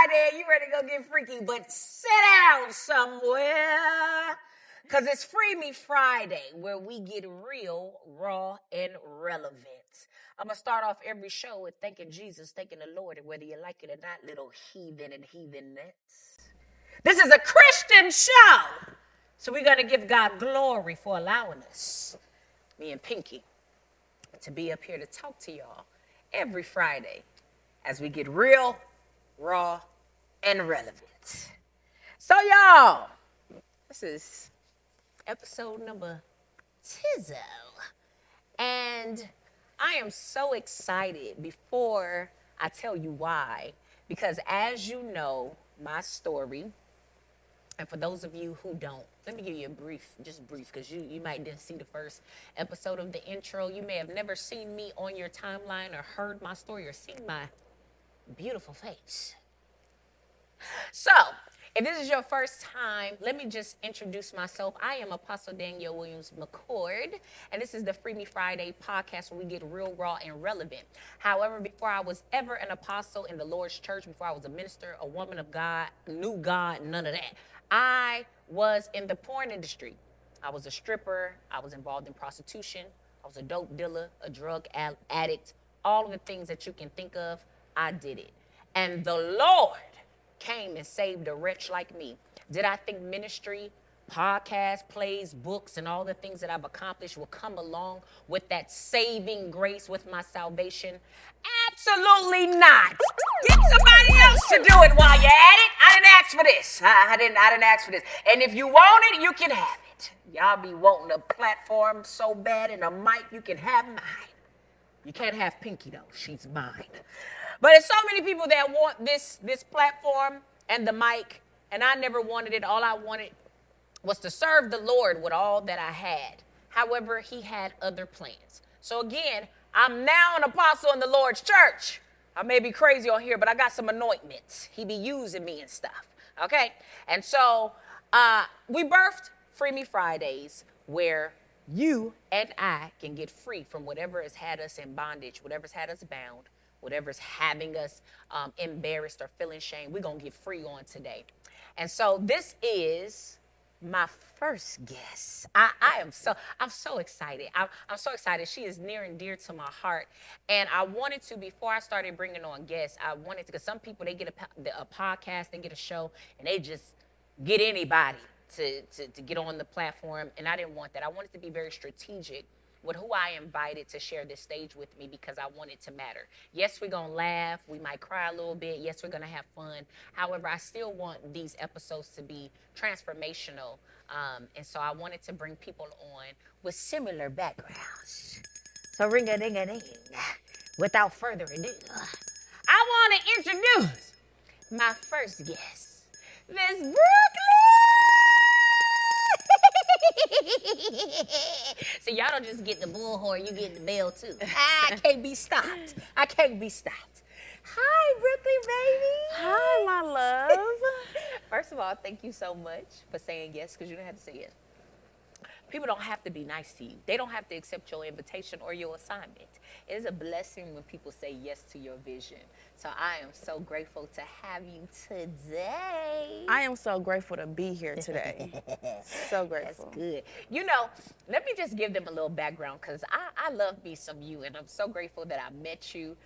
Friday and you ready to go get freaky, but sit down somewhere. Because it's Free Me Friday, where we get real, raw, and relevant. I'm going to start off every show with thanking Jesus, thanking the Lord, and whether you like it or not, little heathen and heathenettes. This is a Christian show. So we're going to give God glory for allowing us, me and Pinky, to be up here to talk to y'all every Friday as we get real, raw, and relevant. So y'all, this is episode number 10. And I am so excited before I tell you why, because as you know, my story, and for those of you who don't, let me give you a brief, because you might didn't see the first episode of the intro. You may have never seen me on your timeline or heard my story or seen my beautiful face. So, if this is your first time, let me just introduce myself. I am Apostle Danielle Williams McCord, and this is the Free Me Friday podcast where we get real, raw, and relevant. However, before I was ever an apostle in the Lord's church, before I was a minister, a woman of God, knew God, none of that, I was in the porn industry. I was a stripper. I was involved in prostitution. I was a dope dealer, a drug addict, all of the things that you can think of, I did it. And the Lord came and saved a wretch like me. Did I think ministry, podcasts, plays, books, and all the things that I've accomplished will come along with that saving grace, with my salvation? Absolutely not. Get somebody else to do it while you're at it. I didn't ask for this. I didn't ask for this. And if you want it, you can have it. Y'all be wanting a platform so bad and a mic, you can have mine. You can't have Pinky though, she's mine. But there's so many people that want this platform and the mic, and I never wanted it. All I wanted was to serve the Lord with all that I had. However, he had other plans. So again, I'm now an apostle in the Lord's church. I may be crazy on here, but I got some anointments. He be using me and stuff, okay? And so we birthed Free Me Fridays, where you and I can get free from whatever has had us in bondage, whatever's had us bound, whatever's having us embarrassed or feeling shame. We're going to get free on today. And so this is my first guest. I'm so excited. I'm so excited. She is near and dear to my heart. And I wanted to, before I started bringing on guests, I wanted to, because some people, they get a podcast, they get a show, and they just get anybody to get on the platform. And I didn't want that. I wanted to be very strategic with who I invited to share this stage with me, because I want it to matter. Yes, we're going to laugh. We might cry a little bit. Yes, we're going to have fun. However, I still want these episodes to be transformational. And so I wanted to bring people on with similar backgrounds. So ring-a-ding-a-ding. Without further ado, I want to introduce my first guest, Miss Brooklyn. So y'all don't just get the bullhorn, you get the bell too. I can't be stopped. I can't be stopped. Hi, Brooklyn, baby. Hi, my love. First of all, thank you so much for saying yes, because you don't have to say yes. People don't have to be nice to you. They don't have to accept your invitation or your assignment. It is a blessing when people say yes to your vision. So I am so grateful to have you today. I am so grateful to be here today. So grateful. That's good. You know, let me just give them a little background, because I love me some you, and I'm so grateful that I met you.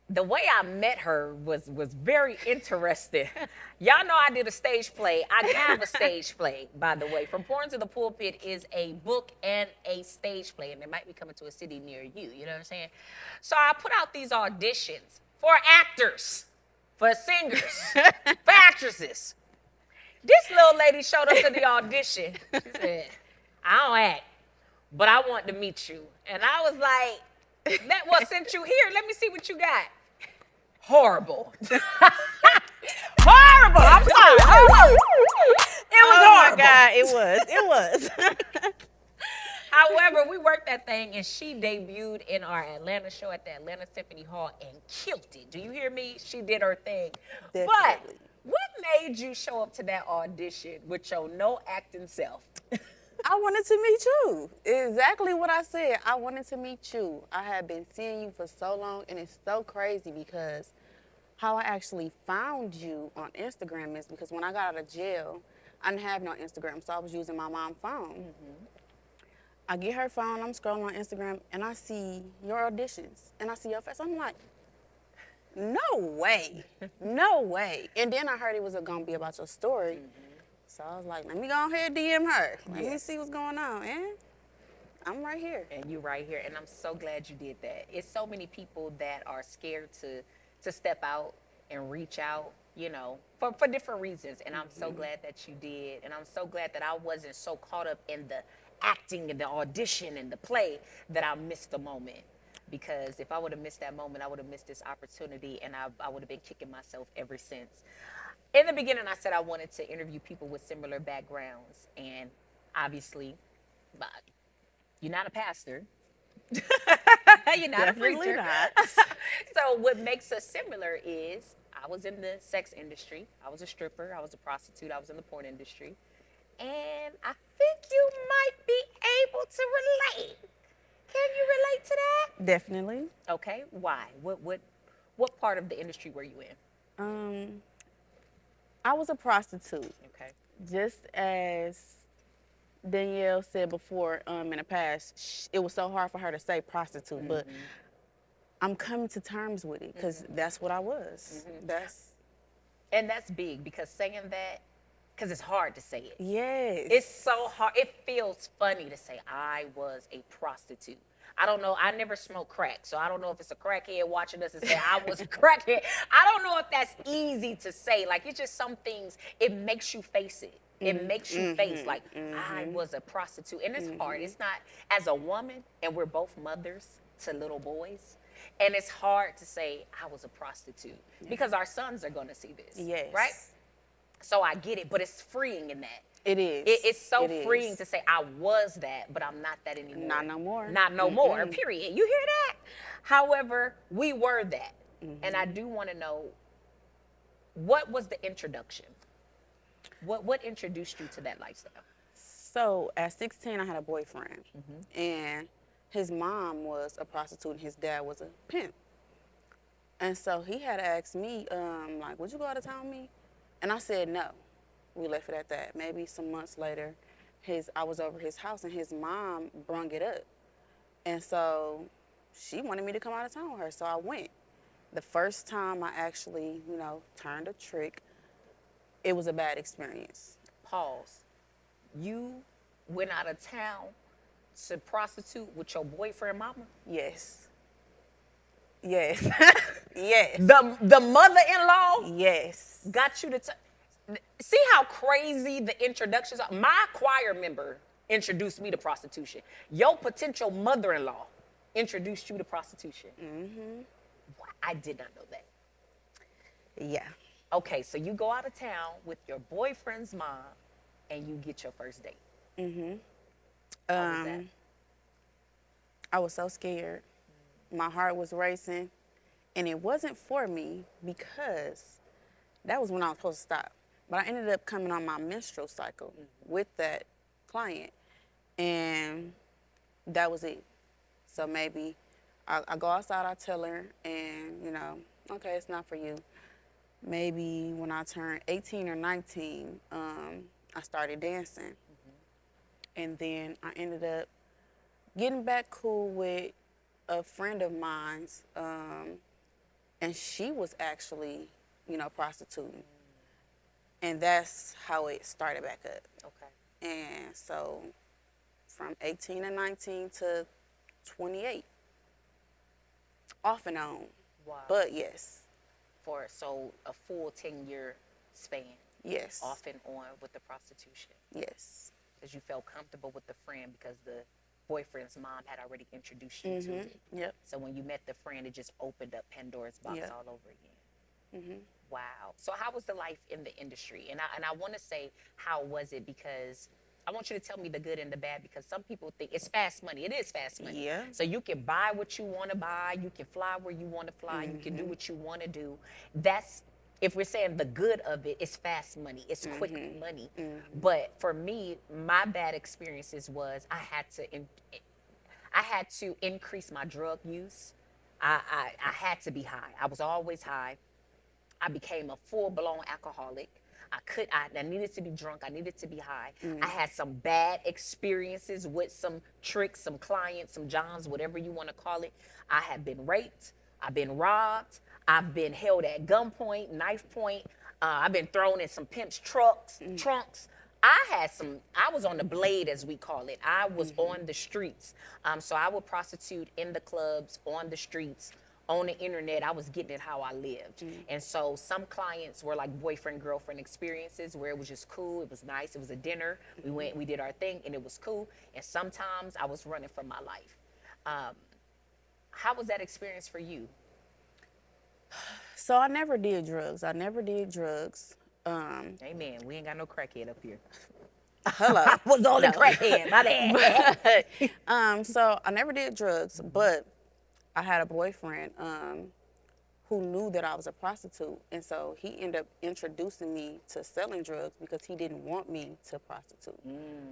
The way I met her was very interesting. Y'all know I did a stage play. I have a stage play, by the way. From Porn to the Pulpit is a book and a stage play, and it might be coming to a city near you. You know what I'm saying? So I put out these auditions for actors, for singers, for actresses. This little lady showed up to the audition. She said, I don't act, but I want to meet you. And I was like, that what sent you here? Let me see what you got. Horrible. Horrible. I'm sorry. Horrible. It was horrible. Oh my God, it was. However, we worked that thing, and she debuted in our Atlanta show at the Atlanta Symphony Hall and killed it. Do you hear me? She did her thing. Definitely. But what made you show up to that audition with your no acting self? I wanted to meet you. Exactly what I said. I wanted to meet you. I had been seeing you for so long, and it's so crazy because how I actually found you on Instagram is because when I got out of jail, I didn't have no Instagram, so I was using my mom's phone. I get her phone, I'm scrolling on Instagram, and I see your auditions, and I see your face. I'm like, no way, no way. And then I heard it was gonna be about your story, so I was like, let me go ahead and DM her. Let me see what's going on, and I'm right here. And you right here, and I'm so glad you did that. It's so many people that are scared to step out and reach out, you know, for different reasons. And I'm so glad that you did, and I'm so glad that I wasn't so caught up in the acting and the audition and the play that I missed the moment. Because if I would have missed that moment, I would have missed this opportunity, and I would have been kicking myself ever since. In the beginning, I said I wanted to interview people with similar backgrounds, and obviously, but you're not a pastor. You're not Definitely a preacher. not. So what makes us similar is I was in the sex industry. I was a stripper. I was a prostitute. I was in the porn industry. And I think you might be able to relate. Can you relate to that? Definitely. Okay. Why? What part of the industry were you in? I was a prostitute. Okay. Just as Danielle said before, in the past, it was so hard for her to say prostitute, but I'm coming to terms with it because that's what I was. And that's big because saying that, because it's hard to say it. Yes. It's so hard. It feels funny to say I was a prostitute. I don't know. I never smoked crack, so I don't know if it's a crackhead watching us and say I was a crackhead. I don't know if that's easy to say. Like, it's just some things, it makes you face it. It makes you face, like, I was a prostitute. And it's hard. It's not, as a woman, and we're both mothers to little boys, and it's hard to say I was a prostitute because our sons are going to see this. Yes. Right? So I get it, but it's freeing in that. It is. It's so It freeing is. to say I was that, but I'm not that anymore. Not no more. Not no more. Period. You hear that? However, we were that, and I do want to know what was the introduction. What introduced you to that lifestyle? So at 16, I had a boyfriend, and his mom was a prostitute and his dad was a pimp. And so he had asked me, like, would you go out of town with me? And I said no. We left it at that. Maybe some months later, I was over his house and his mom brung it up. And so she wanted me to come out of town with her, so I went. The first time I actually, turned a trick, it was a bad experience. Pause. You went out of town to prostitute with your boyfriend mama? Yes. Yes. Yes. The mother-in-law Yes. got you to see how crazy the introductions are. My choir member introduced me to prostitution. Your potential mother-in-law introduced you to prostitution. I did not know that. Yeah. Okay, so you go out of town with your boyfriend's mom and you get your first date. How was that? I was so scared. My heart was racing. And it wasn't for me because that was when I was supposed to stop. But I ended up coming on my menstrual cycle with that client. And that was it. So maybe I go outside, I tell her, and, okay, it's not for you. Maybe when I turned 18 or 19, I started dancing. And then I ended up getting back cool with a friend of mine's, and she was actually, prostituting. And that's how it started back up. Okay. And so from 18 and 19 to 28, off and on. Wow. But yes. So a full 10-year span. Yes. Off and on with the prostitution. Yes. Because you felt comfortable with the friend because the boyfriend's mom had already introduced you to it. Yep. So when you met the friend, it just opened up Pandora's box all over again. Wow. So how was the life in the industry? And I want to say, how was it? Because I want you to tell me the good and the bad, because some people think it's fast money. It is fast money. Yeah. So you can buy what you want to buy. You can fly where you want to fly. You can do what you want to do. That's, if we're saying the good of it, it's fast money. It's quick money. But for me, my bad experiences was I had to increase my drug use. I had to be high. I was always high. I became a full-blown alcoholic. I needed to be drunk. I needed to be high. I had some bad experiences with some tricks, some clients, some Johns, whatever you want to call it. I have been raped. I've been robbed. I've been held at gunpoint, knife point. I've been thrown in some pimps' trunks. I was on the blade, as we call it. I was on the streets. So I would prostitute in the clubs, on the streets, on the internet. I was getting it how I lived. And so some clients were like boyfriend, girlfriend experiences where it was just cool. It was nice. It was a dinner. We went, we did our thing, and it was cool. And sometimes I was running for my life. How was that experience for you? So I never did drugs. Amen. We ain't got no crackhead up here. Hello. I was only crackhead. My bad. So I never did drugs, but I had a boyfriend who knew that I was a prostitute. And so he ended up introducing me to selling drugs because he didn't want me to prostitute.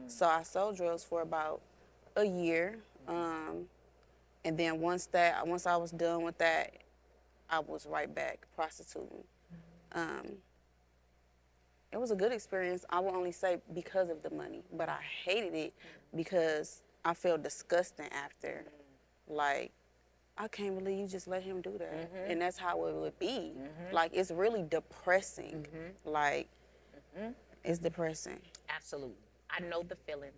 So I sold drugs for about a year. And then once I was done with that, I was right back prostituting. It was a good experience. I will only say because of the money, but I hated it because I felt disgusting after. Like, I can't believe you just let him do that. And that's how it would be. Like, it's really depressing. Like, it's depressing. Absolutely. I know the feeling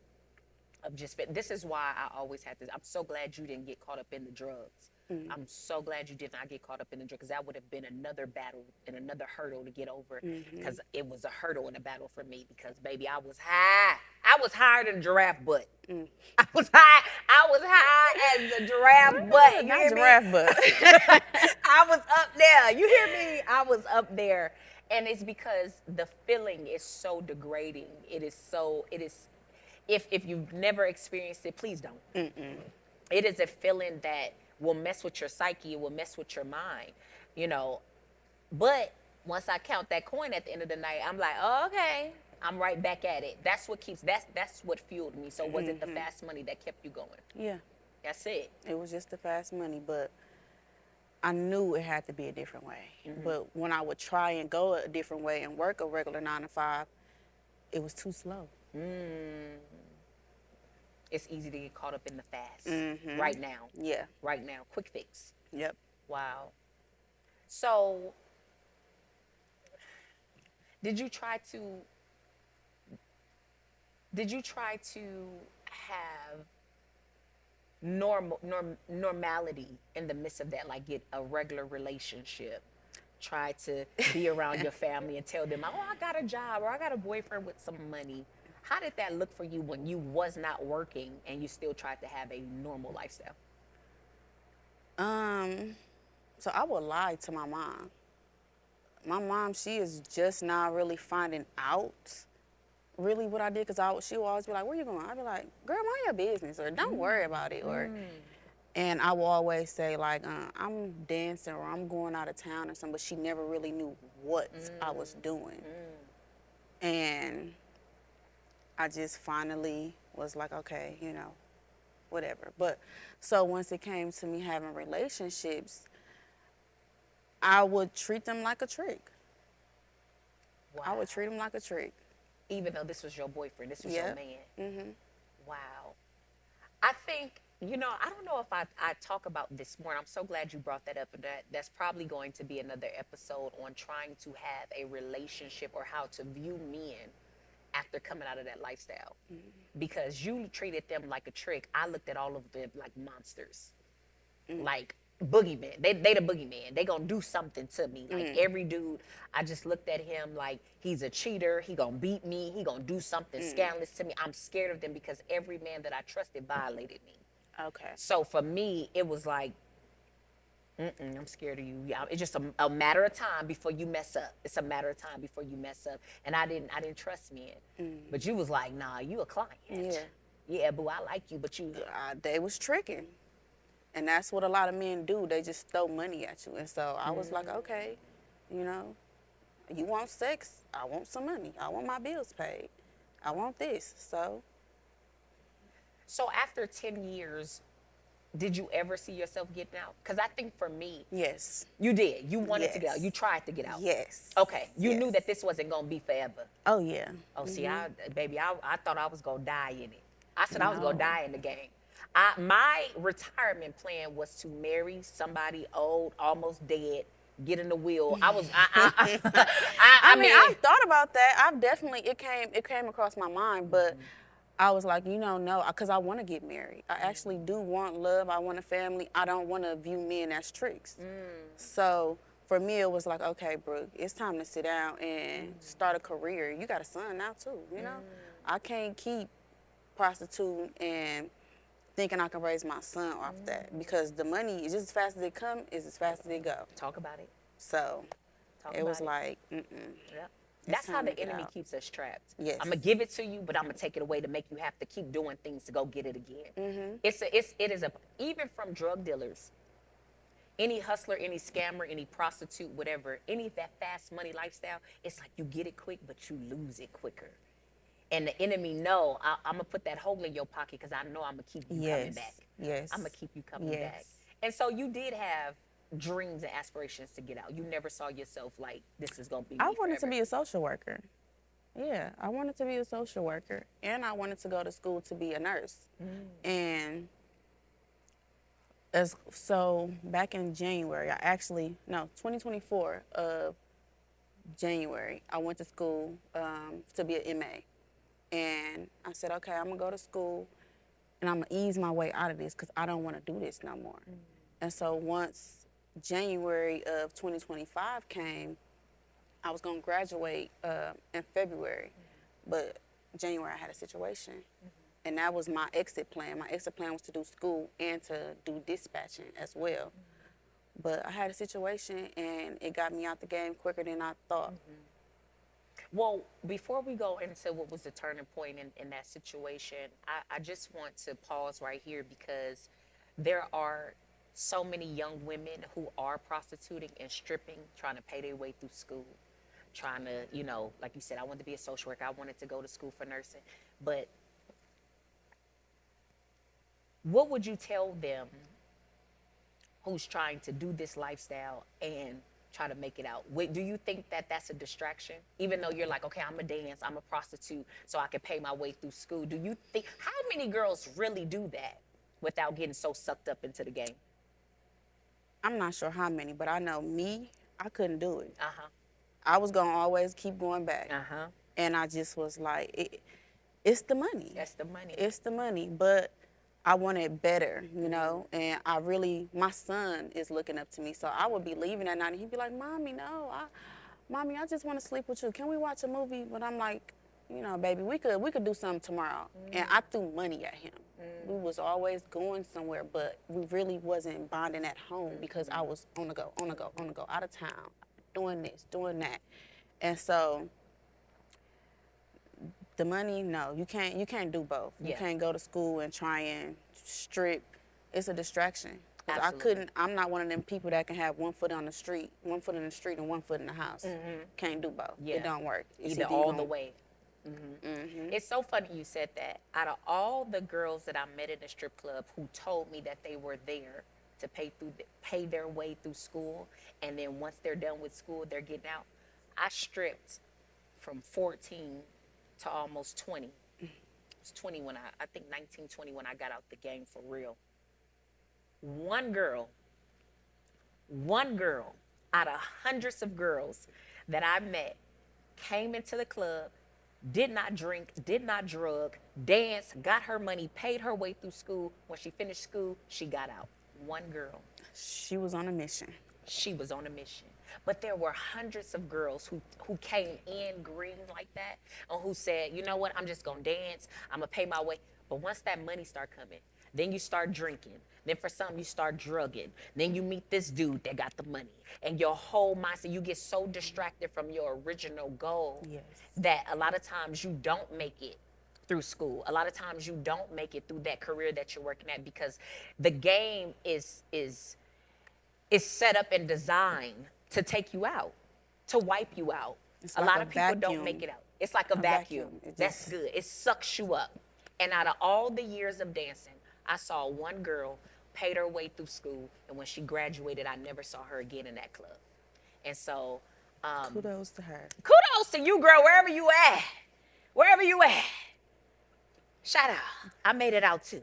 of just, this is why I always had this. I'm so glad you didn't get caught up in the drugs. I'm so glad you did not get caught up in the drug, because that would have been another battle and another hurdle to get over, because it was a hurdle and a battle for me, because baby, I was high. I was higher than a giraffe butt. I was high as a giraffe butt. You Not hear giraffe me? butt. I was up there. You hear me? I was up there. And it's because the feeling is so degrading. It is, if you've never experienced it, please don't. It is a feeling that will mess with your psyche. It will mess with your mind, you know. But once I count that coin at the end of the night, I'm like, oh, okay, I'm right back at it. That's what fueled me. So was it the fast money that kept you going? Yeah. That's it. It was just the fast money, but I knew it had to be a different way. But when I would try and go a different way and work a regular 9 to 5, it was too slow. It's easy to get caught up in the fast right now. Yeah. Right now. Quick fix. Yep. Wow. So did you try to have normality in the midst of that, like get a regular relationship? Try to be around your family and tell them, oh, I got a job, or I got a boyfriend with some money. How did that look for you when you was not working and you still tried to have a normal lifestyle? So I would lie to my mom. My mom, she is just not really finding out really what I did, because she would always be like, where you going? I'd be like, girl, mind your business, or don't worry about it. And I will always say, like, I'm dancing, or I'm going out of town or something, but she never really knew what I was doing. And I just finally was like, okay, you know, whatever. But so once it came to me having relationships, I would treat them like a trick. Wow. I would treat them like a trick. Even though this was your boyfriend, this was your man. Wow. I think, you know, I don't know if I talk about this more. I'm so glad you brought that up. And that's probably going to be another episode on trying to have a relationship, or how to view men after coming out of that lifestyle. Because you treated them like a trick. I looked at all of them like monsters. Like boogeyman. They the boogeyman. They gonna do something to me. Like every dude, I just looked at him like he's a cheater. He gonna beat me. He gonna do something scandalous to me. I'm scared of them because every man that I trusted violated me. Okay. So for me, it was like, I'm scared of you. Yeah, it's just a matter of time before you mess up. It's a matter of time before you mess up. And I didn't trust men. But you was like, nah, you a client. Yeah. Yeah, boo, I like you, but you. They was tricking. And that's what a lot of men do. They just throw money at you. And so I was like, okay, you know, you want sex? I want some money. I want my bills paid. I want this. So after 10 years did you ever see yourself getting out? Because I think for me, Yes. you did. You wanted to get out. Yes. You tried to get out. Yes. Okay. You knew Yes. that this wasn't going to be forever. Oh yeah. Oh, see, I thought I was going to die in it. I said I was going to No. die in the game. My retirement plan was to marry somebody old, almost dead, get in the wheel. I mean, I've thought about that. I've definitely it came across my mind, but I was like, no, because I want to get married. I actually do want love. I want a family. I don't want to view men as tricks. So for me, it was like, okay, Brooke, it's time to sit down and start a career. You got a son now too, you know. I can't keep prostituting and thinking I can raise my son off that, because the money is just as fast as it come, is as fast as it go. Talk about it. So Talk it was about like, Yep. That's how time the to get enemy out. keeps us trapped. Yes. I'm gonna give it to you, but I'm gonna take it away to make you have to keep doing things to go get it again. It is even from drug dealers, any hustler, any scammer, any prostitute, whatever, any of that fast money lifestyle. It's like you get it quick, but you lose it quicker. And the enemy know I'm gonna put that hole in your pocket because I know I'm gonna keep you coming back. Yes. I'm gonna keep you coming Yes. back. And so you did have dreams and aspirations to get out. You never saw yourself like this is gonna be. I wanted to be a social worker. Yeah, I wanted to be a social worker, and I wanted to go to school to be a nurse. And so back in January, 2024 of January, I went to school to be an MA. And I said, okay, I'm gonna go to school and I'm gonna ease my way out of this because I don't wanna do this no more. And so once January of 2025 came, I was gonna graduate in February, but January I had a situation. And that was my exit plan. My exit plan was to do school and to do dispatching as well. But I had a situation and it got me out the game quicker than I thought. Well, before we go into what was the turning point in that situation, I just want to pause right here because there are so many young women who are prostituting and stripping, trying to pay their way through school, trying to, like you said, I wanted to be a social worker. I wanted to go to school for nursing. But what would you tell them who's trying to do this lifestyle and try to make it out? Do you think that that's a distraction? Even though you're like, okay, I'm a dance, I'm a prostitute, so I can pay my way through school. Do you think, how many girls really do that without getting so sucked up into the game? I'm not sure how many, but I know me, I couldn't do it. Uh-huh. I was gonna always keep going back. Uh-huh. And I just was like, it's the money. That's the money. It's the money, but I wanted better, and my son is looking up to me. So I would be leaving at night and he'd be like, Mommy, no, Mommy, I just want to sleep with you. Can we watch a movie? But I'm like, baby, we could do something tomorrow. And I threw money at him. We was always going somewhere, but we really wasn't bonding at home because I was on the go, out of town, doing this, doing that. And so the money, no, you can't do both. You Yeah. can't go to school and try and strip. It's a distraction. 'Cause Absolutely. I'm not one of them people that can have one foot in the street and one foot in the house. Can't do both. Yeah. It don't work. It's Either you all gonna- the way. It's so funny you said that. Out of all the girls that I met in the strip club who told me that they were there to pay their way through school, and then once they're done with school, they're getting out, I stripped from 14 to almost 20. It was 20 when I think 19, 20 when I got out the game for real. One girl out of hundreds of girls that I met came into the club, did not drink, did not drug, danced, got her money, paid her way through school. When she finished school, she got out. One girl. She was on a mission. She was on a mission. But there were hundreds of girls who came in green like that and who said, you know what, I'm just going to dance. I'm going to pay my way. But once that money start coming, then you start drinking. Then for some, you start drugging. Then you meet this dude that got the money. And your whole mindset, you get so distracted from your original goal Yes. that a lot of times you don't make it through school. A lot of times you don't make it through that career that you're working at because the game is set up and designed to take you out, to wipe you out. It's A like lot a of people don't vacuum. make it out. It's like a vacuum. It That's just- good. It sucks you up. And out of all the years of dancing, I saw one girl paid her way through school, and when she graduated, I never saw her again in that club. And so, Kudos to her. kudos to you, girl, wherever you at. Wherever you at. Shout out. I made it out too,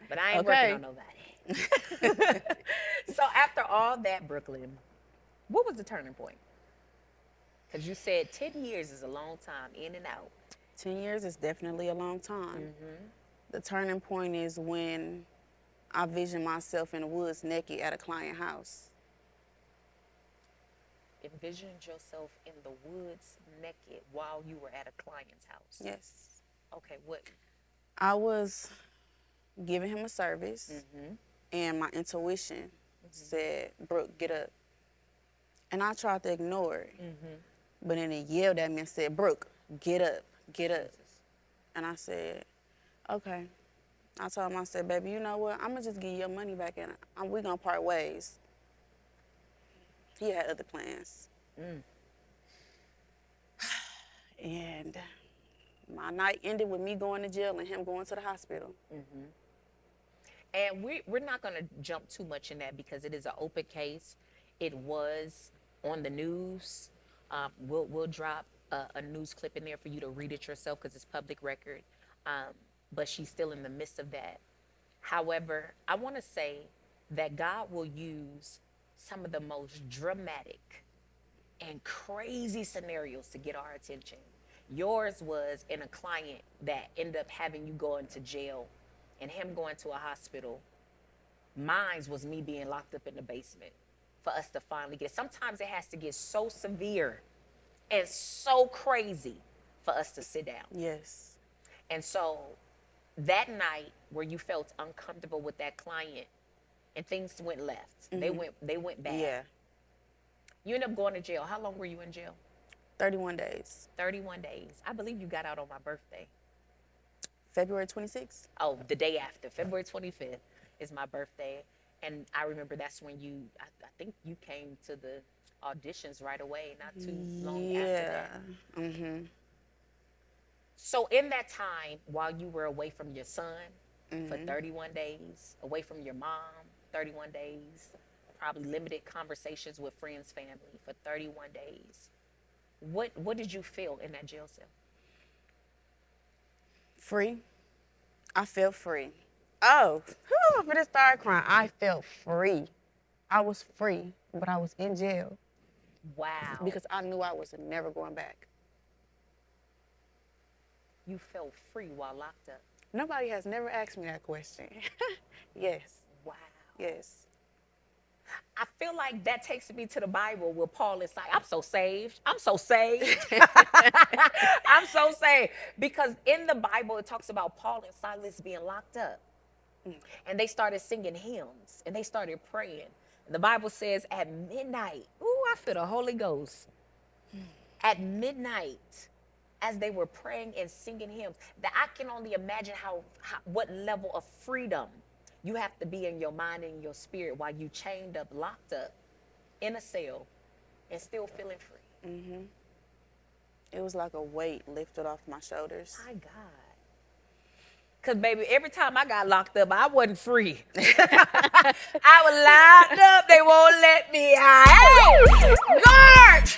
but I ain't working Okay. on nobody. So after all that, Brooklyn, what was the turning point? Because you said 10 years is a long time, in and out. 10 years is definitely a long time. The turning point is when I visioned myself in the woods naked at a client house. Envisioned yourself in the woods naked while you were at a client's house. Yes. Okay, what? I was giving him a service, and my intuition said, Brooke, get up. And I tried to ignore it. But then it yelled at me and said, Brooke, get up, get up. And I said, okay. I told him, I said, baby, you know what? I'm going to just give you your money back and we going to part ways. He had other plans. And my night ended with me going to jail and him going to the hospital. And we're not going to jump too much in that because it is an open case. It was on the news. We'll drop a news clip in there for you to read it yourself because it's public record. But she's still in the midst of that. However, I want to say that God will use some of the most dramatic and crazy scenarios to get our attention. Yours was in a client that ended up having you go into jail and him going to a hospital. Mine's was me being locked up in the basement for us to finally get. Sometimes it has to get so severe and so crazy for us to sit down. Yes. And so that night where you felt uncomfortable with that client and things went left, they went bad. Yeah. You ended up going to jail. How long were you in jail? 31 days. 31 days. I believe you got out on my birthday. February 26th. Oh, the day after. February 25th is my birthday. And I remember that's when I think you came to the auditions right away, not too long after that. So in that time, while you were away from your son for 31 days, away from your mom, 31 days, probably limited conversations with friends, family for 31 days, what did you feel in that jail cell? Free. I felt free. Oh, I'm gonna start crying. I felt free. I was free, but I was in jail Wow. because I knew I was never going back. You felt free while locked up. Nobody has never asked me that question. Yes. Wow. Yes. I feel like that takes me to the Bible where Paul is like, I'm so saved. I'm so saved. I'm so saved. Because in the Bible, it talks about Paul and Silas being locked up. And they started singing hymns and they started praying. The Bible says at midnight, ooh, I feel the Holy Ghost. At midnight, as they were praying and singing hymns, that I can only imagine what level of freedom you have to be in your mind and your spirit while you chained up, locked up in a cell and still feeling free. It was like a weight lifted off my shoulders. My God. Because, baby, every time I got locked up, I wasn't free. I was locked up. They won't let me out. Hey, guard!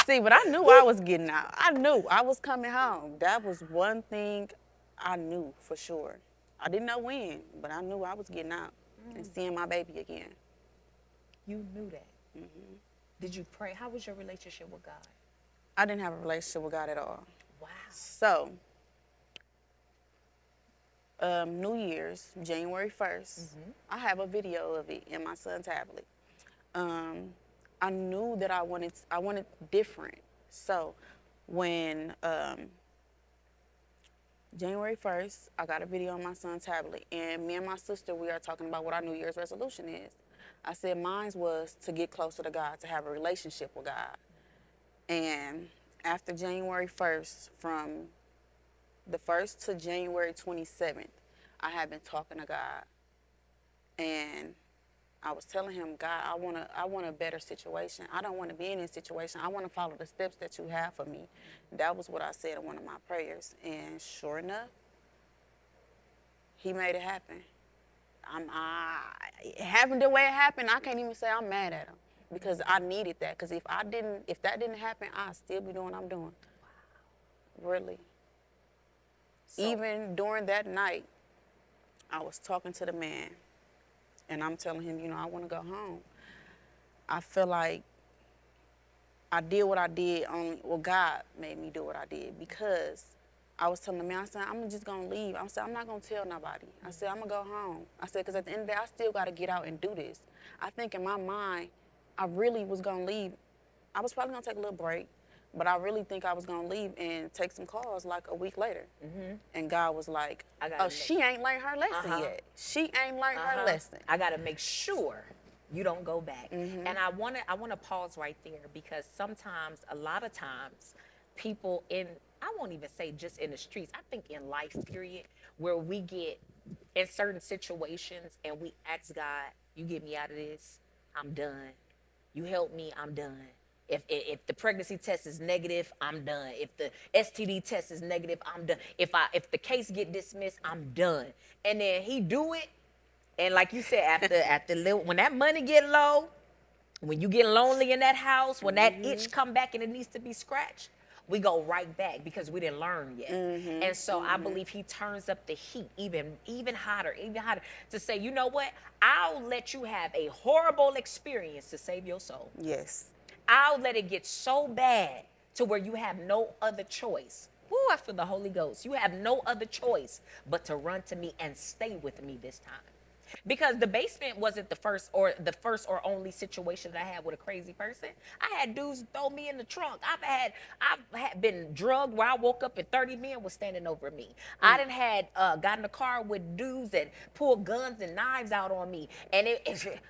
See, but I knew I was getting out. I knew I was coming home. That was one thing I knew for sure. I didn't know when, but I knew I was getting out and seeing my baby again. You knew that. Did you pray? How was your relationship with God? I didn't have a relationship with God at all. Wow. So, New Year's, January 1st, I have a video of it in my son's tablet. I knew that I wanted different. So when January 1st, I got a video on my son's tablet, and me and my sister, we are talking about what our New Year's resolution is. I said mine was to get closer to God, to have a relationship with God. And after January 1st, from the 1st to January 27th, I had been talking to God. And I was telling him, God, I want a better situation. I don't want to be in this situation. I want to follow the steps that you have for me. That was what I said in one of my prayers. And sure enough, he made it happen. it happened the way it happened. I can't even say I'm mad at him because I needed that. Because if that didn't happen, I'd still be doing what I'm doing. Really. So, Even during that night, I was talking to the man, and I'm telling him, I want to go home. I feel like I did what I did God made me do what I did because I was telling the man, I said, I'm just going to leave. I said, I'm not going to tell nobody. I said, I'm going to go home. I said, because at the end of the day, I still got to get out and do this. I think in my mind, I really was going to leave. I was probably going to take a little break, but I really think I was going to leave and take some calls like a week later. And God was like, she ain't learned her lesson yet. She ain't learned her lesson. I got to make sure you don't go back. And I want to pause right there because sometimes, a lot of times, people I won't even say just in the streets, I think in life, period, where we get in certain situations and we ask God, you get me out of this, I'm done. You help me, I'm done. If the pregnancy test is negative, I'm done. If the STD test is negative, I'm done. If the case get dismissed, I'm done. And then he do it, and like you said, when that money get low, when you get lonely in that house, when that itch come back and it needs to be scratched, we go right back because we didn't learn yet. And so I believe he turns up the heat even hotter to say, you know what? I'll let you have a horrible experience to save your soul. Yes. I'll let it get so bad to where you have no other choice. Woo, I feel the Holy Ghost. You have no other choice but to run to me and stay with me this time. Because the basement wasn't the first or only situation that I had with a crazy person. I had dudes throw me in the trunk. I've had been drugged where I woke up and 30 men was standing over me. I done had got in the car with dudes that pulled guns and knives out on me. And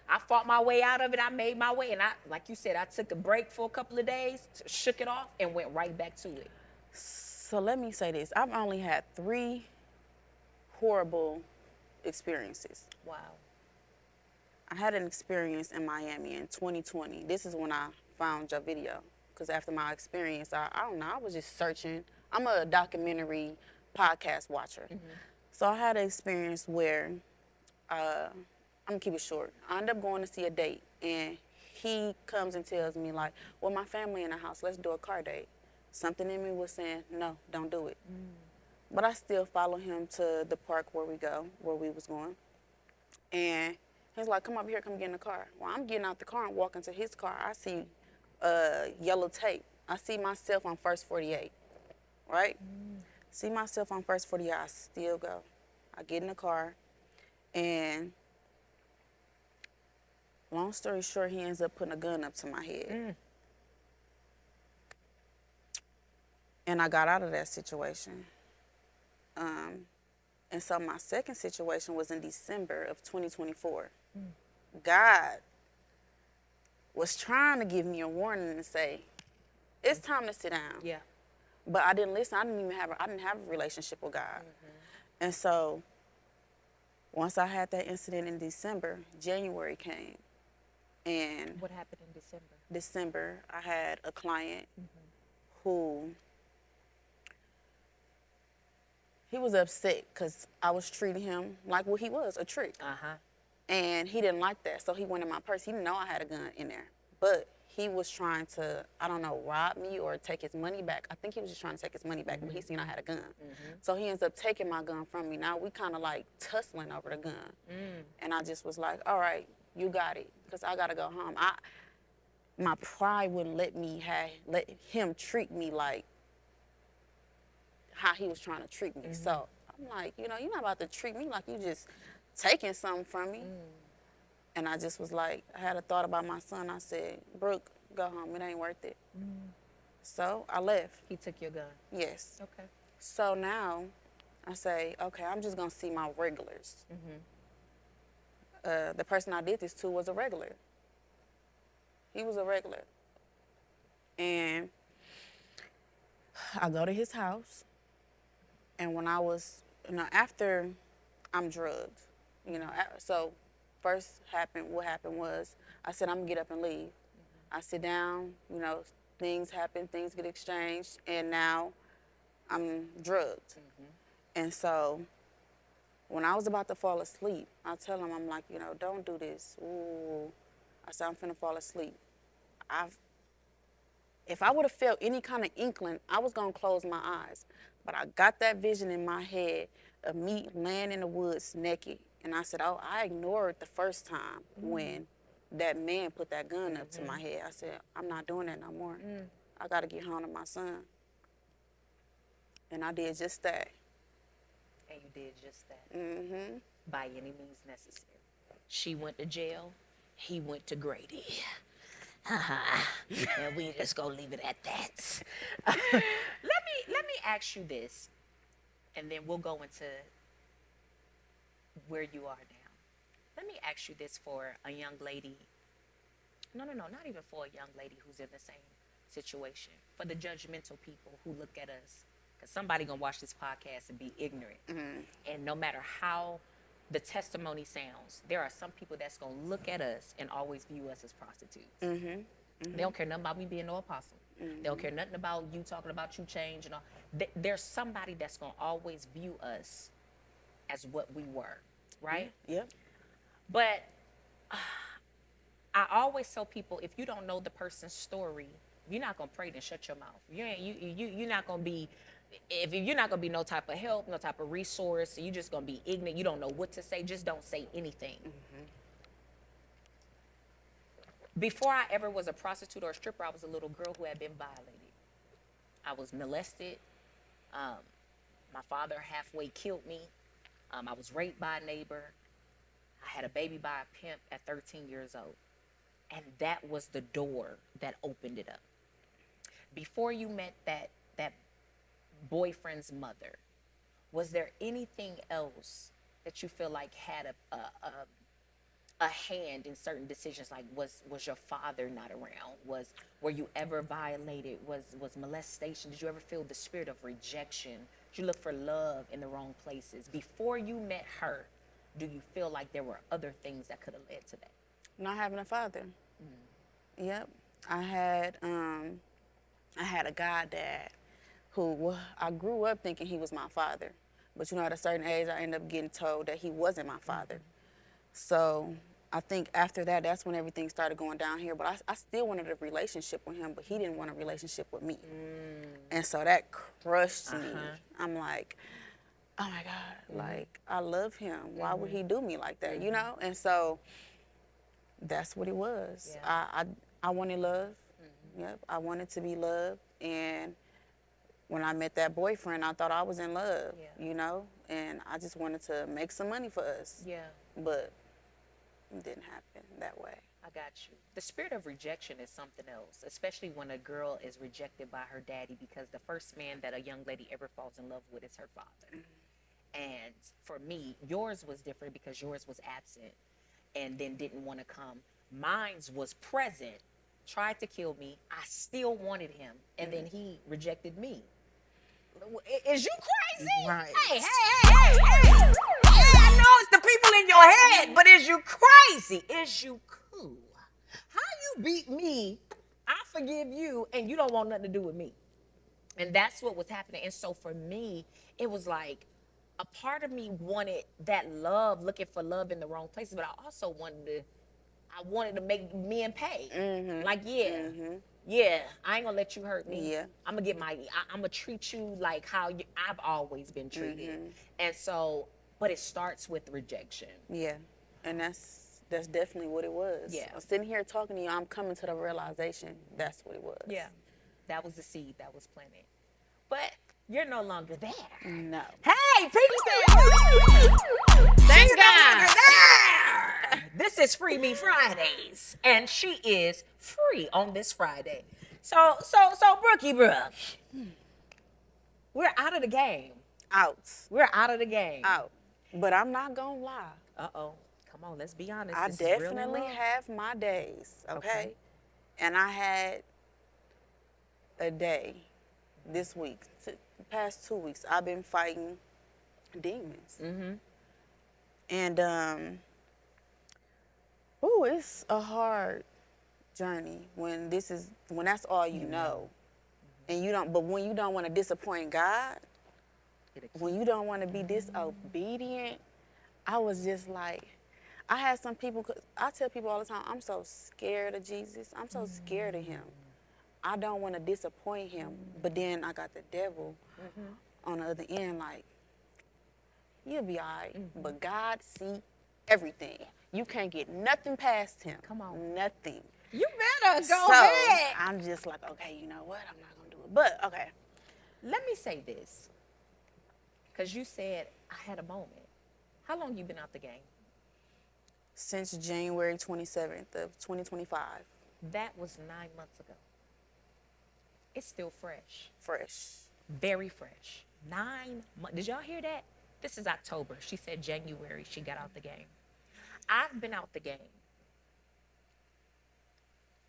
I fought my way out of it. I made my way. And like you said, I took a break for a couple of days, shook it off, and went right back to it. So let me say this. I've only had 3 horrible experiences. Wow. I had an experience in Miami in 2020. This is when I found your video. Because after my experience, I don't know, I was just searching. I'm a documentary podcast watcher. So I had an experience where, I'm going to keep it short. I ended up going to see a date. And he comes and tells me like, well, my family in the house, let's do a car date. Something in me was saying, no, don't do it. But I still follow him to the park where we was going. And he's like, come up here, come get in the car. Well, I'm getting out the car and walking to his car. I see yellow tape. I see myself on First 48, right? See myself on First 48, I still go. I get in the car, and long story short, he ends up putting a gun up to my head. And I got out of that situation. And so my second situation was in December of 2024. God was trying to give me a warning and say, it's time to sit down. Yeah. But I didn't listen. I didn't have a relationship with God. And so once I had that incident in December, January came. And What happened in December? December, I had a client who, he was upset because I was treating him like what he was, a trick. And he didn't like that, so he went in my purse. He didn't know I had a gun in there. But he was trying to, I don't know, rob me or take his money back. I think he was just trying to take his money back, but he seen I had a gun. So he ends up taking my gun from me. Now we kind of like tussling over the gun. And I just was like, all right, you got it, because I got to go home. My pride wouldn't let him treat me like how he was trying to treat me. So I'm like, you're not about to treat me like you just taking something from me. And I just was like, I had a thought about my son. I said, Brooke, go home. It ain't worth it. So I left. He took your gun. Yes. Okay. So now I say, okay, I'm just going to see my regulars. The person I did this to was a regular. He was a regular. And I go to his house. And when I was, after I'm drugged, so what happened was I said, I'm gonna get up and leave. I sit down, things happen, things get exchanged, and now I'm drugged. And so When I was about to fall asleep, I tell him, I'm like, don't do this. Ooh. I said, I'm finna fall asleep. If I would have felt any kind of inkling, I was gonna close my eyes. But I got that vision in my head of me laying in the woods naked. And I said, oh, I ignored the first time when that man put that gun up to my head. I said, I'm not doing that no more. I gotta get home to my son. And I did just that. And you did just that. By any means necessary. She went to jail. He went to Grady. And we just gonna leave it at that. let me ask you this, and then we'll go into where you are now. Let me ask you this for a young lady. No, not even for a young lady who's in the same situation. For the judgmental people who look at us, because somebody gonna watch this podcast and be ignorant. And no matter how the testimony sounds, there are some people that's gonna look at us and always view us as prostitutes. They don't care nothing about me being no apostle. They don't care nothing about you talking about you change and all. There's somebody that's gonna always view us as what we were, right? Yep. But I always tell people, if you don't know the person's story, you're not gonna pray, then shut your mouth. You're not gonna be, if you're not gonna be no type of help, no type of resource, you're just gonna be ignorant. You don't know what to say. Just don't say anything. Before I ever was a prostitute or a stripper, I was a little girl who had been violated. I was molested. My father halfway killed me. I was raped by a neighbor. I had a baby by a pimp at 13 years old. And that was the door that opened it up. Before you met that boyfriend's mother, was there anything else that you feel like had a hand in certain decisions? Like, was your father not around? Were you ever violated? Was molestation? Did you ever feel the spirit of rejection? Did you look for love in the wrong places? Before you met her, do you feel like there were other things that could have led to that? Not having a father. Yep. I had a goddad who I grew up thinking he was my father. But at a certain age, I ended up getting told that he wasn't my father. So I think after that, that's when everything started going down here. But I still wanted a relationship with him, but he didn't want a relationship with me. And so that crushed me. I'm like, oh my God, like, I love him. Why would he do me like that, And so that's what it was. Yeah. I wanted love. Yep, I wanted to be loved. And when I met that boyfriend, I thought I was in love, And I just wanted to make some money for us. Yeah. But it didn't happen that way. I got you. The spirit of rejection is something else, especially when a girl is rejected by her daddy, because the first man that a young lady ever falls in love with is her father. And for me, yours was different because yours was absent and then didn't want to come. Mine's was present, tried to kill me. I still wanted him, and then he rejected me. Is you crazy? Right. Hey. I know it's the people in your head, but is you crazy? Is you cool? How you beat me, I forgive you, and you don't want nothing to do with me. And that's what was happening. And so for me, it was like, a part of me wanted that love, looking for love in the wrong places, but I also wanted to make men pay. Like, yeah, I ain't gonna let you hurt me. Yeah. I'm gonna treat you like how I've always been treated. And so, but it starts with rejection. Yeah, and that's definitely what it was. Yeah. I'm sitting here talking to you, I'm coming to the realization that's what it was. Yeah, that was the seed that was planted. But you're no longer there. No. Hey, people say, thank God. There. This is Free Me Fridays, and she is free on this Friday. So, Brookie Brook, we're out of the game. Out. We're out of the game. Out. But I'm not gonna lie. Uh-oh. Come on, let's be honest. I This definitely is really have my days, okay? And I had a day this week, the past 2 weeks, I've been fighting demons. And, it's a hard journey when that's all you know. And but when you don't want to disappoint God, when you don't want to be disobedient, I was just like, I had some people, 'cause I tell people all the time, I'm so scared of Jesus. I'm so scared of him. I don't want to disappoint him. But then I got the devil on the other end, like, you'll be all right. But God see everything. You can't get nothing past him. Come on. Nothing. You better go So ahead. I'm just like, okay, you know what? I'm not going to do it. But, okay. Let me say this, because you said I had a moment. How long you been out the game? Since January 27th of 2025. That was 9 months ago. It's still fresh. Fresh. Very fresh. 9 months. Did y'all hear that? This is October. She said January she got out the game. I've been out the game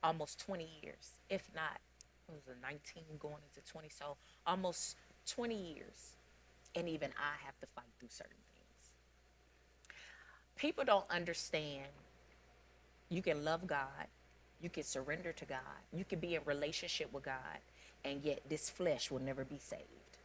almost 20 years, if not, what was it, 19 going into 20, so almost 20 years. And even I have to fight through certain things. People don't understand you can love God, you can surrender to God, you can be in relationship with God, and yet this flesh will never be saved.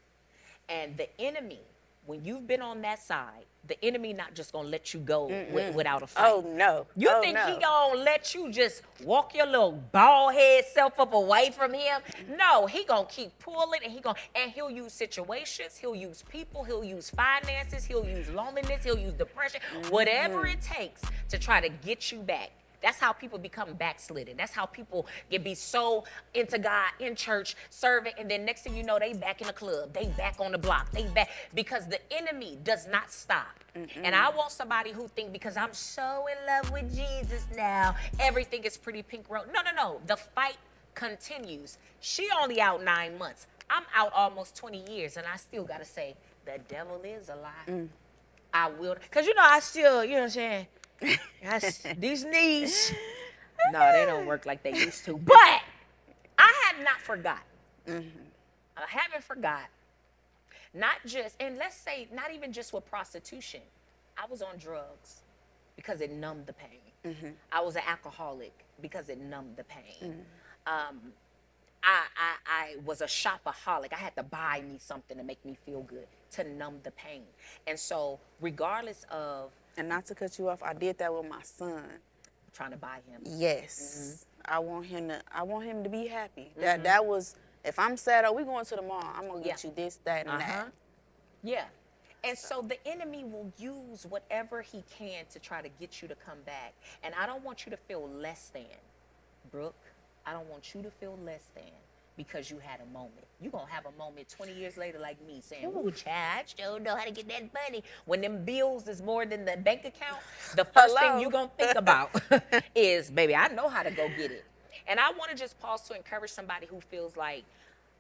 And the enemy, when you've been on that side, the enemy not just gonna let you go without a fight. Oh, no. You Oh, think no. he gonna let you just walk your little bald head self up away from him? No, he gonna keep pulling, and he'll use situations, he'll use people, he'll use finances, he'll use loneliness, he'll use depression, whatever it takes to try to get you back. That's how people become backslidden. That's how people can be so into God, in church, serving, and then next thing you know, they back in the club. They back on the block. They back, because the enemy does not stop. And I want somebody who think because I'm so in love with Jesus now, everything is pretty pink road. No. The fight continues. She only out 9 months. I'm out almost 20 years, and I still got to say, the devil is a lie. I will, because I still, you know what I'm saying? These knees, no, they don't work like they used to. But I have not forgot. I haven't forgot. Not just, and let's say, not even just with prostitution. I was on drugs because it numbed the pain. I was an alcoholic because it numbed the pain. I was a shopaholic. I had to buy me something to make me feel good, to numb the pain. And so, regardless of And not to cut you off, I did that with my son. trying to buy him. Yes. I want him to be happy. That was, if I'm sad, oh, we going to the mall, I'm going to get you this, that, and that. Yeah. And so the enemy will use whatever he can to try to get you to come back. And I don't want you to feel less than, Brooke. I don't want you to feel less than because you had a moment. You're going to have a moment 20 years later like me saying, ooh, child, I still know how to get that money. When them bills is more than the bank account, the first thing you're going to think about is, baby, I know how to go get it. And I want to just pause to encourage somebody who feels like,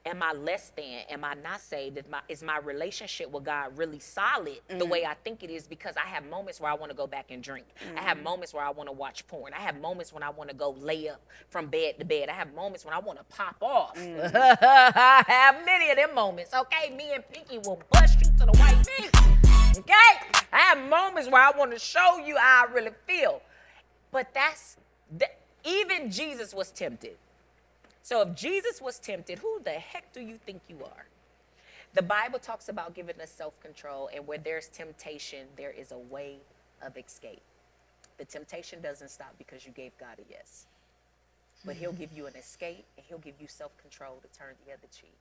am I less than? Am I not saved? Is my relationship with God really solid the way I think it is? Because I have moments where I want to go back and drink. I have moments where I want to watch porn. I have moments when I want to go lay up from bed to bed. I have moments when I want to pop off. I have many of them moments, okay? Me and Pinky will bust you to the white meat, okay? I have moments where I want to show you how I really feel. But even Jesus was tempted. So if Jesus was tempted, who the heck do you think you are? The Bible talks about giving us self-control, and where there's temptation, there is a way of escape. The temptation doesn't stop because you gave God a yes. But he'll give you an escape, and he'll give you self-control to turn the other cheek.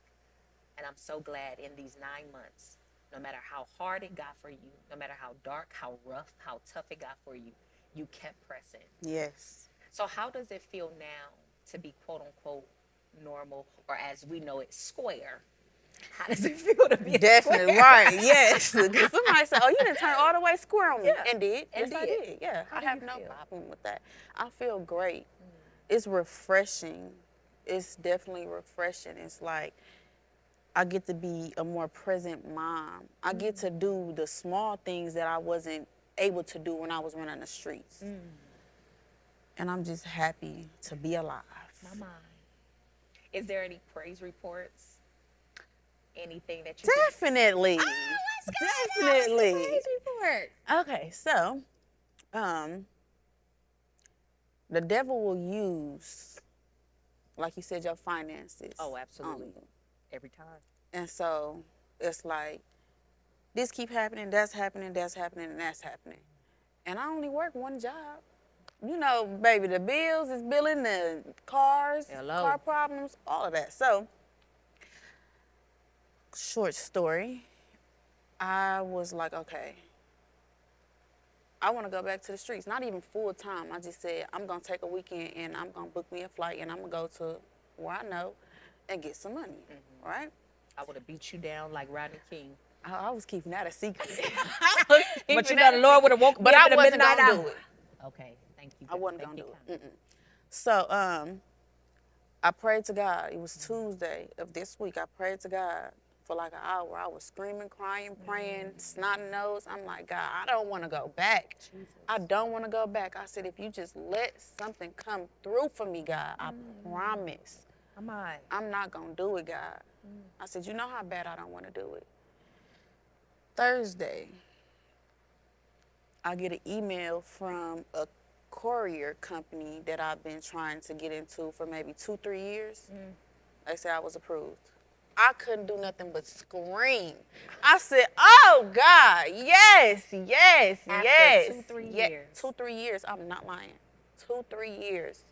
And I'm so glad in these 9 months, no matter how hard it got for you, no matter how dark, how rough, how tough it got for you, you kept pressing. Yes. So how does it feel now to be quote unquote normal, or as we know it, square? How does it feel to be Definitely, square? right, yes. Because somebody said, oh, you didn't turn all the way square on me. Yeah. And did. And Yes, I did. did. Yeah, How I do have you no feel? problem with that. I feel great. It's refreshing. It's definitely refreshing. It's like I get to be a more present mom. I get to do the small things that I wasn't able to do when I was running the streets. And I'm just happy to be alive. My mind. Is there any praise reports? Anything that you Definitely. let's go. Definitely. Praise report. Okay, so the devil will use, like you said, your finances. Oh, absolutely. on you. Every time. And so it's like This keep happening, that's happening, that's happening, and that's happening. And I only work one job. You know, baby, the bills is billing, the cars, Hello. car problems, all of that. So, short story, I was like, okay, I want to go back to the streets. Not even full time. I just said, I'm going to take a weekend and I'm going to book me a flight and I'm going to go to where I know and get some money, right? I would have beat you down like Rodney King. I was keeping that a secret. But you know, the Lord would have woke me But up I in the wasn't midnight gonna do hour. it. Okay, thank you. I wasn't Thank gonna you do it. kindly. So I prayed to God. It was Tuesday of this week. I prayed to God for like an hour. I was screaming, crying, praying, snotting nose. I'm like, God, I don't want to go back. Jesus. I don't want to go back. I said, if you just let something come through for me, God, I promise. Come on. I'm not gonna do it, God. I said, you know how bad I don't want to do it. Thursday, I get an email from a courier company that I've been trying to get into for maybe 2-3 years. They said I was approved. I couldn't do nothing but scream. I said, oh God, yes, yes, After yes. 2-3 Yeah, years. 2-3 years, I'm not lying. 2-3 years,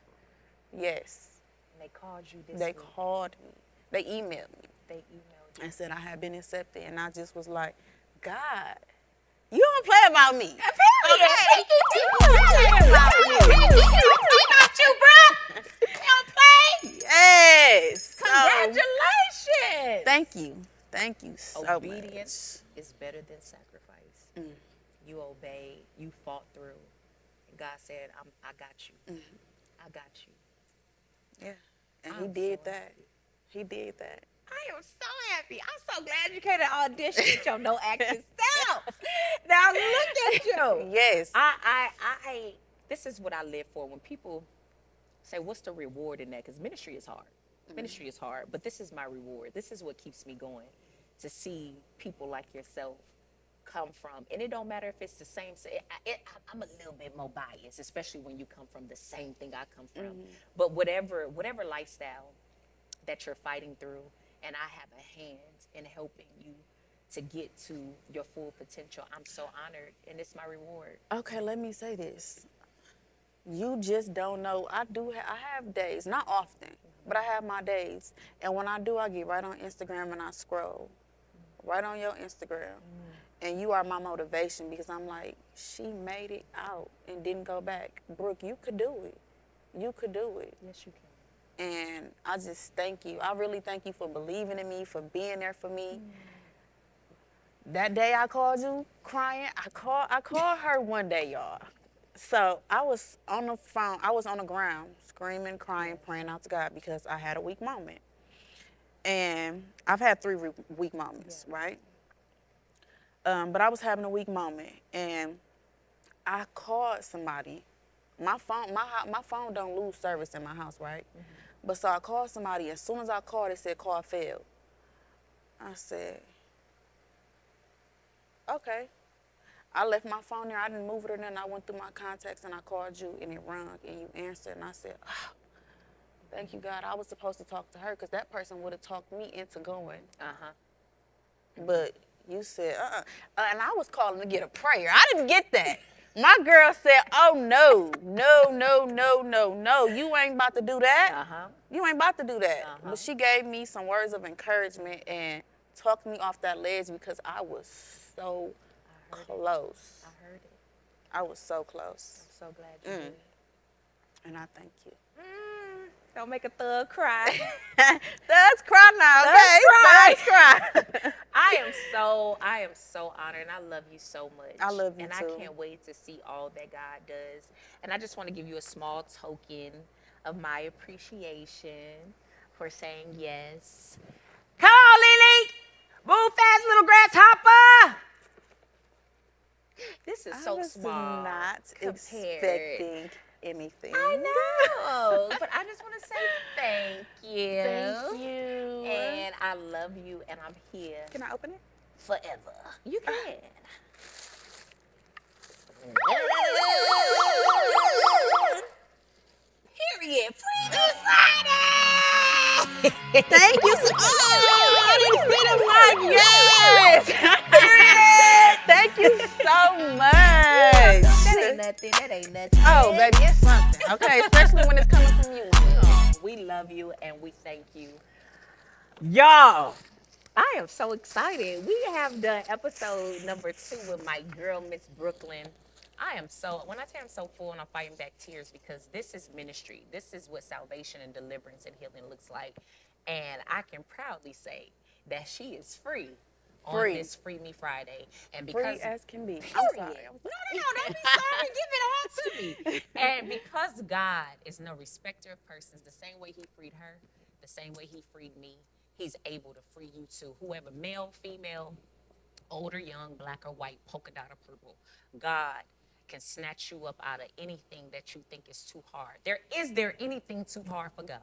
yes. And they called you this They week. called me. They emailed me They emailed you. and said I had been accepted. And I just was like, God, you don't play about me. Okay. You, bro. You don't play. Yes. So, Congratulations. thank you. Thank you so Obedience much. is better than sacrifice. You obeyed. You fought through. And God said, I got you. I got you. Yeah. And he I'm did so that. happy. He did that. I am so happy. I'm so glad you came to audition with your no acting self. Now look at you. Yes. I this is what I live for. When people say, what's the reward in that? Because ministry is hard. Ministry is hard, but this is my reward. This is what keeps me going, to see people like yourself come from, and it don't matter if it's the same. I'm a little bit more biased, especially when you come from the same thing I come from. But whatever lifestyle that you're fighting through, and I have a hand in helping you to get to your full potential. I'm so honored, and it's my reward. Okay, let me say this. You just don't know. I have days, not often, but I have my days. And when I do, I get right on Instagram and I scroll. Right on your Instagram. And you are my motivation because I'm like, she made it out and didn't go back. Brooke, you could do it. You could do it. Yes, you can. And I just thank you. I really thank you for believing in me, for being there for me. That day I called you crying, I called her one day, y'all. So I was on the phone, I was on the ground, screaming, crying, praying out to God because I had a weak moment. And I've had 3 weak moments, right? But I was having a weak moment, and I called somebody. My phone don't lose service in my house, right? But so I called somebody. As soon as I called, it said call failed. I said, okay. I left my phone there. I didn't move it or nothing. I went through my contacts and I called you and it rung and you answered. And I said, oh, thank you, God. I was supposed to talk to her because that person would have talked me into going. But you said, and I was calling to get a prayer. I didn't get that. My girl said, oh, no, no, no, no, no, no. You ain't about to do that. You ain't about to do that. But she gave me some words of encouragement and talked me off that ledge because I was so close. I heard it. I was so close. I'm so glad you did. And I thank you. Don't make a thug cry. Thugs cry now, okay? Thugs cry. Thugs cry. I am so honored, and I love you so much. I love you and too. I can't wait to see all that God does. And I just want to give you a small token of my appreciation for saying yes. Come on, Lily. Move fast, little grasshopper. This is so small. I was not expecting anything. I know, but I just want to say thank you. Thank you. And I love you, and I'm here Can I open it? forever. You can. Period. Freaky Friday. Thank you. Oh, I didn't see the mic. Yes. Period. you so much. That ain't nothing. That ain't nothing. Oh, baby, it's something. Okay, especially when it's coming from you, my love. Oh, we love you and we thank you. Y'all, I am so excited. We have done episode number 2 with my girl, Miss Brooklyn. When I tell you I'm so full and I'm fighting back tears because this is ministry. This is what salvation and deliverance and healing looks like. And I can proudly say that she is free. On this Free Me Friday. And because Free as can be. Period. I'm sorry. No, don't be sorry. Give it all to me. And because God is no respecter of persons, the same way he freed her, the same way he freed me, he's able to free you too. Whoever, male, female, old or young, black or white, polka dot or purple, God can snatch you up out of anything that you think is too hard. Is there anything too hard for God?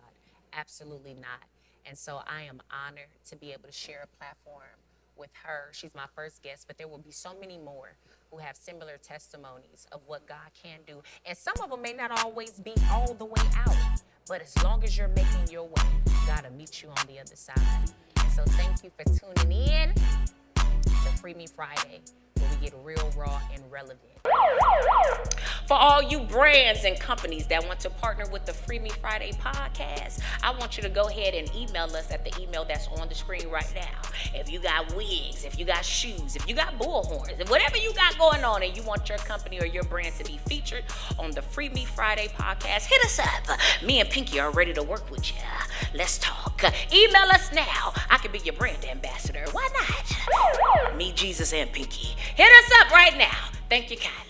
Absolutely not. And so I am honored to be able to share a platform with her. She's my first guest, but there will be so many more who have similar testimonies of what God can do. And some of them may not always be all the way out, but as long as you're making your way, God will meet you on the other side. And so thank you for tuning in to Free Me Friday, where we get real, raw, and relevant. For all you brands and companies that want to partner with the Free Me Friday podcast, I want you to go ahead and email us at the email that's on the screen right now. If you got wigs, if you got shoes, if you got bullhorns, if whatever you got going on and you want your company or your brand to be featured on the Free Me Friday podcast, hit us up. Me and Pinky are ready to work with you. Let's talk. Email us now. I can be your brand ambassador. Why not? Me, Jesus, and Pinky. Hit us up right now. Thank you, kindly.